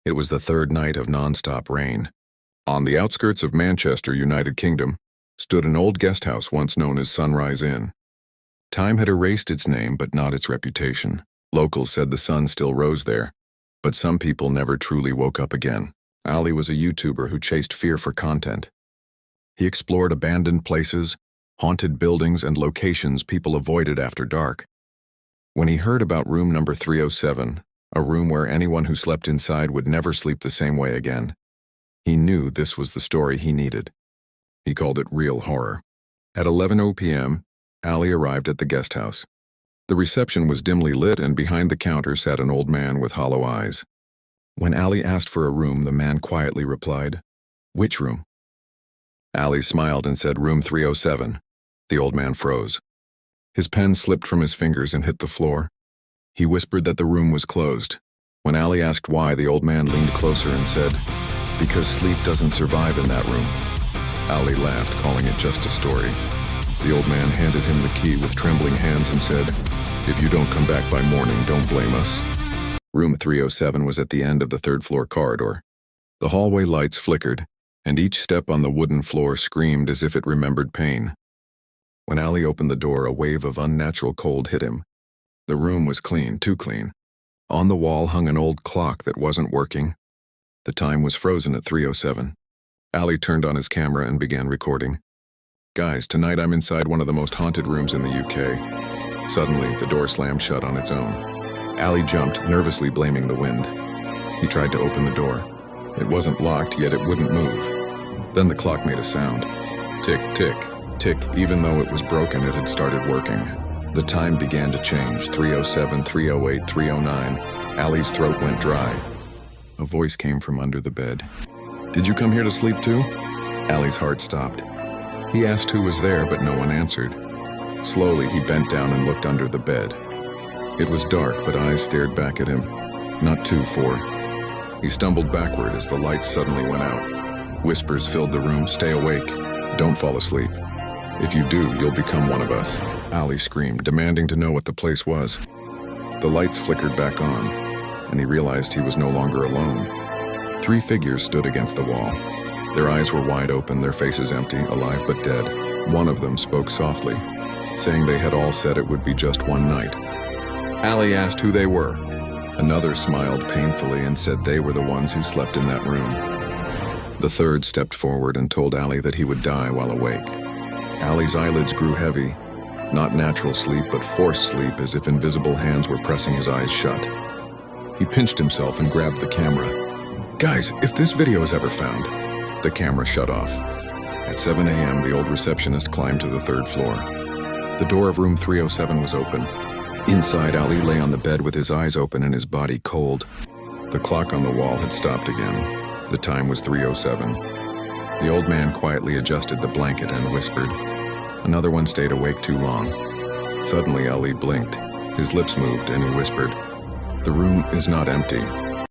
It was the third night of non-stop rain. On the outskirts of Manchester, United Kingdom, stood an old guest house once known as Sunrise Inn. Time had erased its name, but not its reputation. Locals said the sun still rose there, but some people never truly woke up again. Ali was a YouTuber who chased fear for content. He explored abandoned places, haunted buildings, and locations people avoided after dark. When he heard about room number 307, a room where anyone who slept inside would never sleep the same way again, he knew this was the story he needed. He called it real horror. At 11:00 p.m., Ali arrived at the guest house. The reception was dimly lit, and behind the counter sat an old man with hollow eyes. When Ali asked for a room, the man quietly replied, "Which room?" Ali smiled and said, "Room 307. The old man froze. His pen slipped from his fingers and hit the floor. He whispered that the room was closed. When Ali asked why, the old man leaned closer and said, "Because sleep doesn't survive in that room." Ali laughed, calling it just a story. The old man handed him the key with trembling hands and said, "If you don't come back by morning, don't blame us." Room 307 was at the end of the third-floor corridor. The hallway lights flickered, and each step on the wooden floor screamed as if it remembered pain. When Ali opened the door, a wave of unnatural cold hit him. The room was clean, too clean. On the wall hung an old clock that wasn't working. The time was frozen at 3:07. Ali turned on his camera and began recording. "Guys, tonight I'm inside one of the most haunted rooms in the UK. Suddenly, the door slammed shut on its own. Ali jumped, nervously blaming the wind. He tried to open the door. It wasn't locked, yet it wouldn't move. Then the clock made a sound. Tick, tick, tick. Even though it was broken, it had started working. The time began to change. 3:07, 3:08, 3:09. Ali's throat went dry. A voice came from under the bed. "Did you come here to sleep too?" Ali's heart stopped. He asked who was there, but no one answered. Slowly, he bent down and looked under the bed. It was dark, but eyes stared back at him. Not 2, 4. He stumbled backward as the lights suddenly went out. Whispers filled the room. "Stay awake. Don't fall asleep. If you do, you'll become one of us." Ali screamed, demanding to know what the place was. The lights flickered back on, and he realized he was no longer alone. 3 figures stood against the wall. Their eyes were wide open, their faces empty, alive but dead. One of them spoke softly, saying they had all said it would be just one night. Ali asked who they were. Another smiled painfully and said they were the ones who slept in that room. The third stepped forward and told Ali that he would die while awake. Ali's eyelids grew heavy, not natural sleep, but forced sleep, as if invisible hands were pressing his eyes shut. He pinched himself and grabbed the camera. "Guys, if this video is ever found..." The camera shut off. At 7 a.m., the old receptionist climbed to the 3rd floor. The door of room 307 was open. Inside, Ali lay on the bed with his eyes open and his body cold. The clock on the wall had stopped again. The time was 3:07. The old man quietly adjusted the blanket and whispered. Another one stayed awake too long. Suddenly, Ali blinked. His lips moved and he whispered, "The room is not empty.